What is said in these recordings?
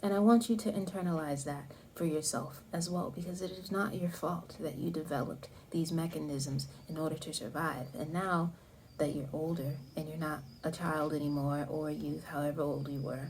And I want you to internalize that for yourself as well, because it is not your fault that you developed these mechanisms in order to survive. And now that you're older and you're not a child anymore or a youth, however old you were,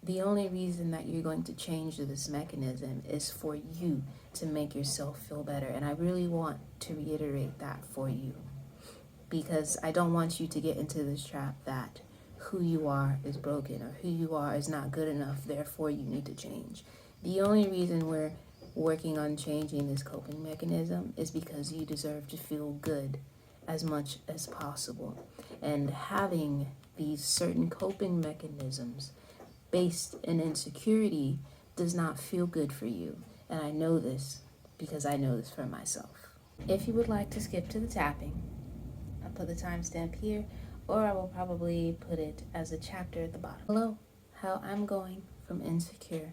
the only reason that you're going to change this mechanism is for you to make yourself feel better. And I really want to reiterate that for you, because I don't want you to get into this trap that who you are is broken or who you are is not good enough, therefore you need to change. The only reason we're working on changing this coping mechanism is because you deserve to feel good as much as possible. And having these certain coping mechanisms based in insecurity does not feel good for you. And I know this because I know this for myself. If you would like to skip to the tapping, I'll put the timestamp here, or I will probably put it as a chapter at the bottom. Hello, how I'm going from insecure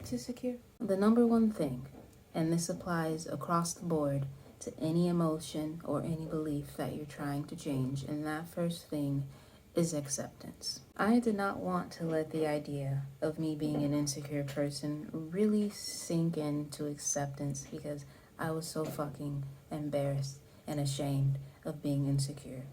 to secure. The number one thing, and this applies across the board to any emotion or any belief that you're trying to change, and that first thing is acceptance. I did not want to let the idea of me being an insecure person really sink into acceptance, because I was so fucking embarrassed and ashamed of being insecure.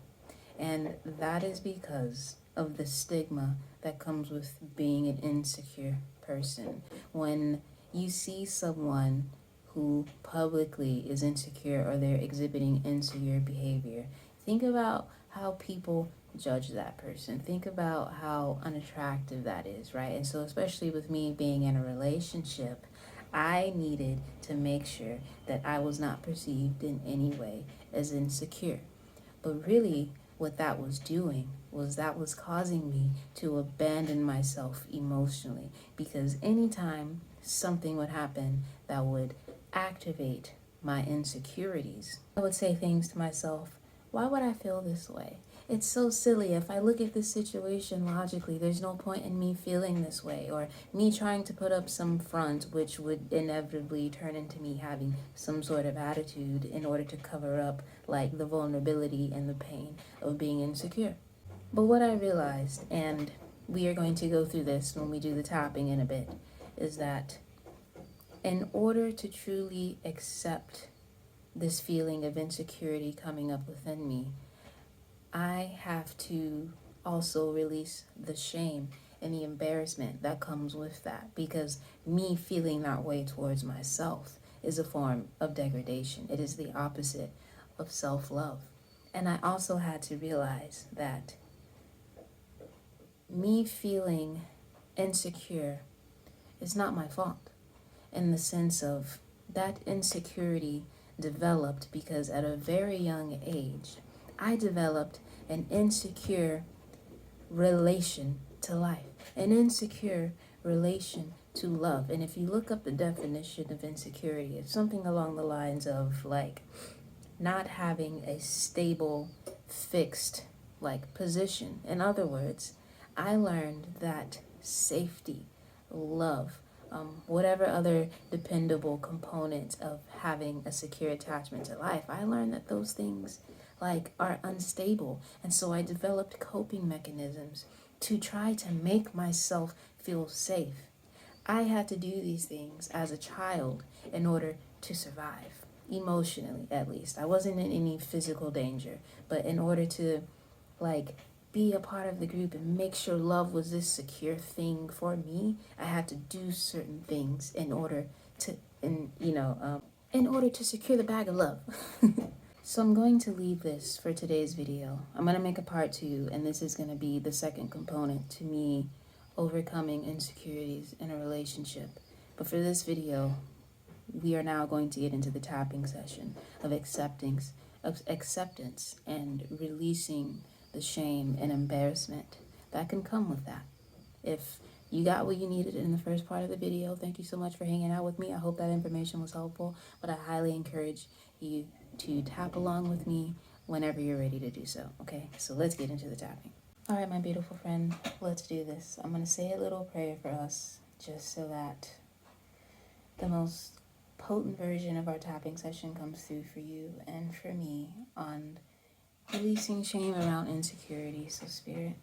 And that is because of the stigma that comes with being an insecure person. When you see someone who publicly is insecure or they're exhibiting insecure behavior, think about how people judge that person. Think about how unattractive that is, right? And so especially with me being in a relationship, I needed to make sure that I was not perceived in any way as insecure. But really, what that was doing was that was causing me to abandon myself emotionally, because anytime something would happen that would activate my insecurities, I would say things to myself: why would I feel this way? It's so silly. If I look at this situation logically, there's no point in me feeling this way, or me trying to put up some front, which would inevitably turn into me having some sort of attitude in order to cover up like the vulnerability and the pain of being insecure. But what I realized, and we are going to go through this when we do the tapping in a bit, is that in order to truly accept this feeling of insecurity coming up within me, I have to also release the shame and the embarrassment that comes with that, because me feeling that way towards myself is a form of degradation. It is the opposite of self-love. And I also had to realize that me feeling insecure is not my fault, in the sense of that insecurity developed because at a very young age, I developed an insecure relation to life, an insecure relation to love. And if you look up the definition of insecurity, it's something along the lines of like not having a stable, fixed position. In other words, I learned that safety, love, whatever other dependable components of having a secure attachment to life, I learned that those things are unstable. And so I developed coping mechanisms to try to make myself feel safe. I had to do these things as a child in order to survive, emotionally at least. I wasn't in any physical danger, but in order to be a part of the group and make sure love was this secure thing for me, I had to do certain things in order to secure the bag of love. So I'm going to leave this for today's video. I'm going to make a part 2, and this is going to be the second component to me overcoming insecurities in a relationship. But for this video, we are now going to get into the tapping session of acceptance and releasing the shame and embarrassment that can come with that. If you got what you needed in the first part of the video, thank you so much for hanging out with me. I hope that information was helpful, but I highly encourage you to tap along with me whenever you're ready to do so. Okay, so let's get into the tapping. All right, my beautiful friend, let's do this. I'm going to say a little prayer for us, just so that the most potent version of our tapping session comes through for you and for me on releasing shame around insecurity. So Spirit,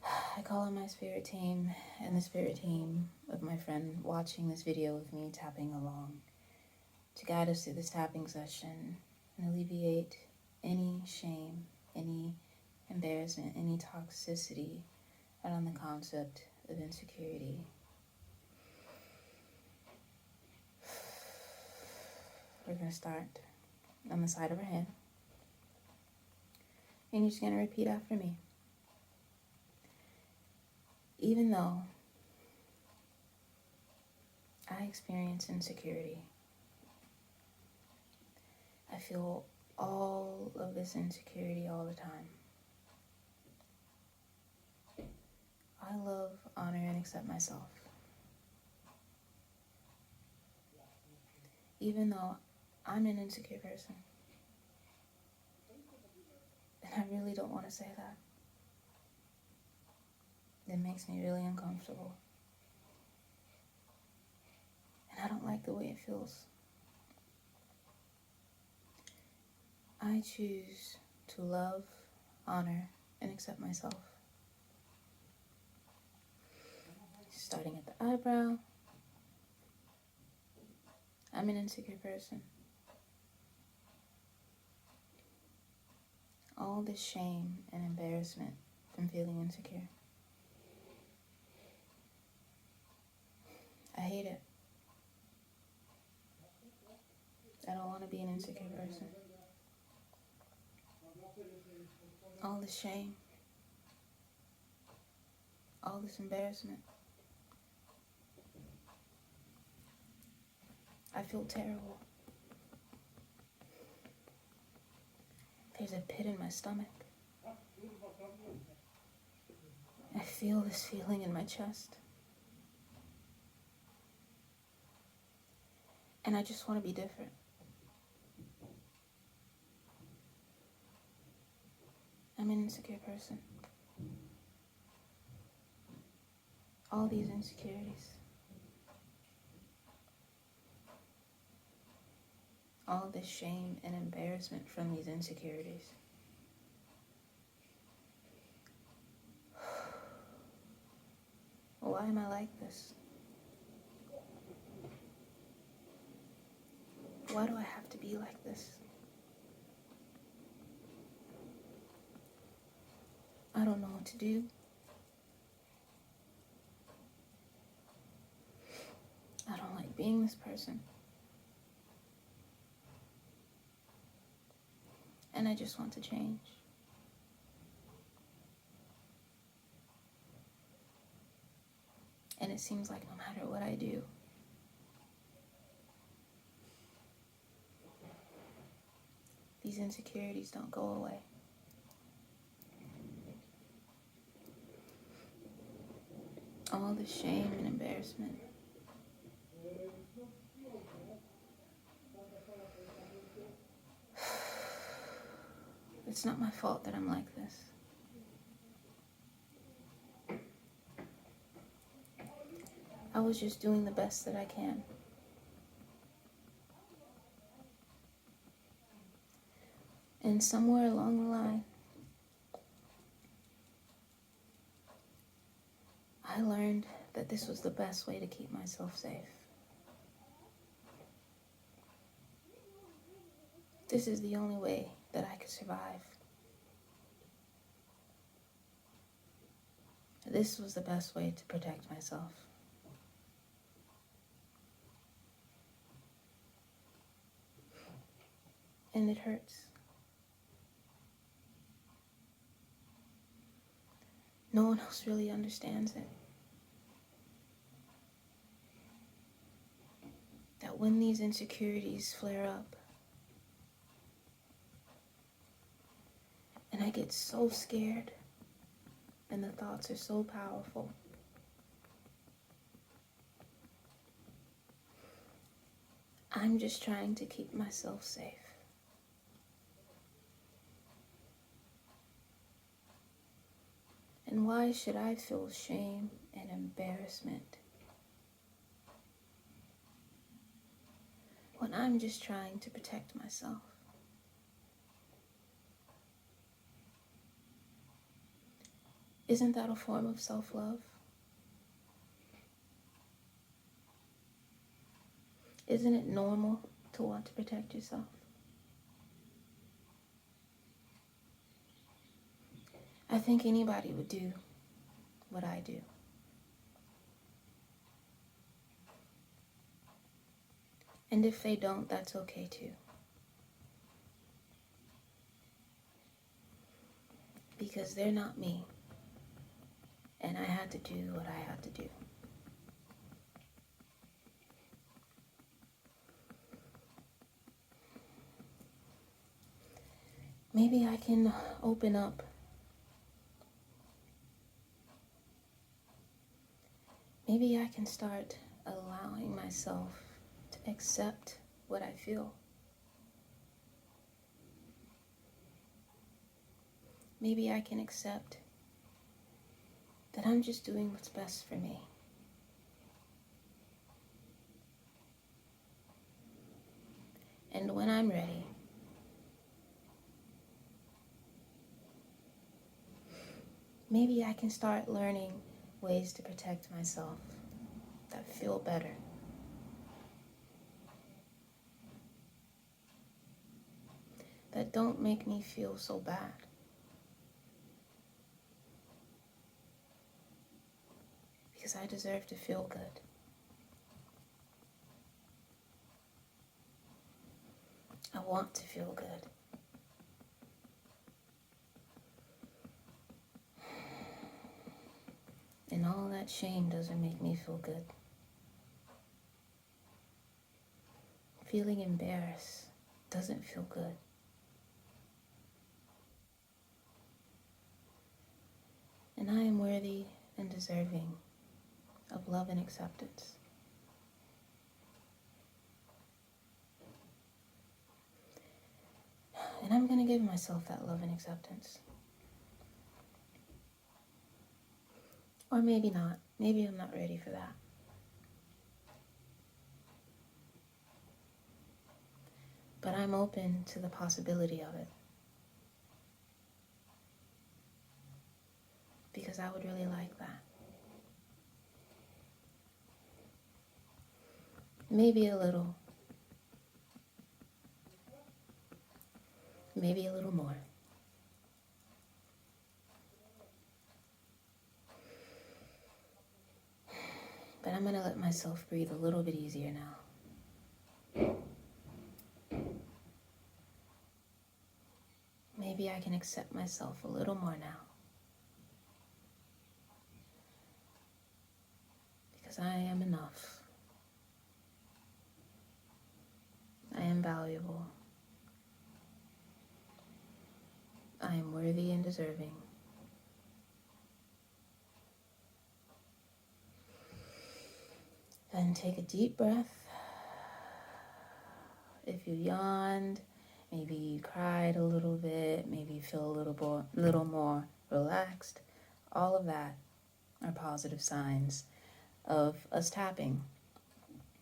I call on my spirit team and the spirit team of my friend watching this video with me tapping along to guide us through this tapping session and alleviate any shame, any embarrassment, any toxicity around the concept of insecurity. We're going to start on the side of our hand. And you're just going to repeat after me. Even though I experience insecurity, I feel all of this insecurity all the time. I love, honor, and accept myself. Even though I'm an insecure person. And I really don't want to say that. It makes me really uncomfortable. And I don't like the way it feels. I choose to love, honor, and accept myself. Starting at the eyebrow. I'm an insecure person. All this shame and embarrassment from feeling insecure. I hate it. I don't want to be an insecure person. All this shame. All this embarrassment. I feel terrible. There's a pit in my stomach. I feel this feeling in my chest. And I just want to be different. I'm an insecure person. All these insecurities. All this shame and embarrassment from these insecurities. Why am I like this? Why do I have to be like this? I don't know what to do. I don't like being this person. And I just want to change. And it seems like no matter what I do, these insecurities don't go away. All the shame and embarrassment. It's not my fault that I'm like this. I was just doing the best that I can. And somewhere along the line, I learned that this was the best way to keep myself safe. This is the only way that I could survive. This was the best way to protect myself. And it hurts. No one else really understands it. That when these insecurities flare up, and I get so scared, and the thoughts are so powerful, I'm just trying to keep myself safe. And why should I feel shame and embarrassment when I'm just trying to protect myself? Isn't that a form of self-love? Isn't it normal to want to protect yourself? I think anybody would do what I do. And if they don't, that's okay too. Because they're not me. And I had to do what I had to do. Maybe I can open up. Maybe I can start allowing myself to accept what I feel. Maybe I can accept that I'm just doing what's best for me. And when I'm ready, maybe I can start learning ways to protect myself that feel better. That don't make me feel so bad. Because I deserve to feel good. I want to feel good. And all that shame doesn't make me feel good. Feeling embarrassed doesn't feel good. And I am worthy and deserving of love and acceptance. And I'm going to give myself that love and acceptance. Or maybe not. Maybe I'm not ready for that. But I'm open to the possibility of it. Because I would really like that. Maybe a little. Maybe a little more. But I'm going to let myself breathe a little bit easier now. Maybe I can accept myself a little more now. Because I am enough. I am valuable. I am worthy and deserving. Then take a deep breath. If you yawned, maybe you cried a little bit, maybe you feel a little more relaxed. All of that are positive signs of us tapping.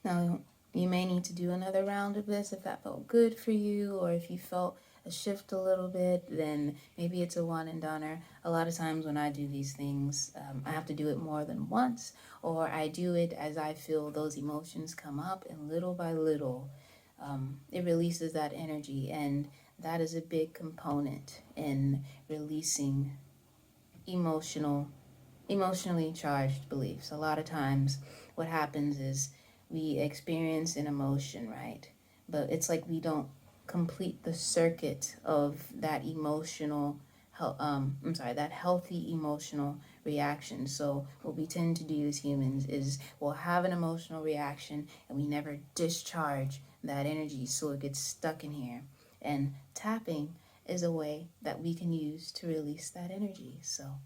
Now, you may need to do another round of this if that felt good for you, or if you felt a shift a little bit, then maybe it's a one and doneer. A lot of times when I do these things, I have to do it more than once, or I do it as I feel those emotions come up, and little by little, it releases that energy, and that is a big component in releasing emotionally charged beliefs. A lot of times what happens is we experience an emotion, right? But it's like we don't complete the circuit of that that healthy emotional reaction. So what we tend to do as humans is we'll have an emotional reaction and we never discharge that energy, so it gets stuck in here. And tapping is a way that we can use to release that energy. So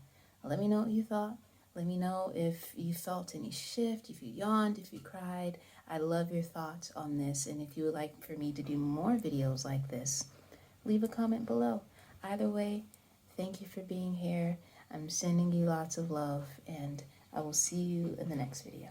let me know what you thought. Let me know if you felt any shift, if you yawned, if you cried. I love your thoughts on this. And if you would like for me to do more videos like this, leave a comment below. Either way, thank you for being here. I'm sending you lots of love, and I will see you in the next video.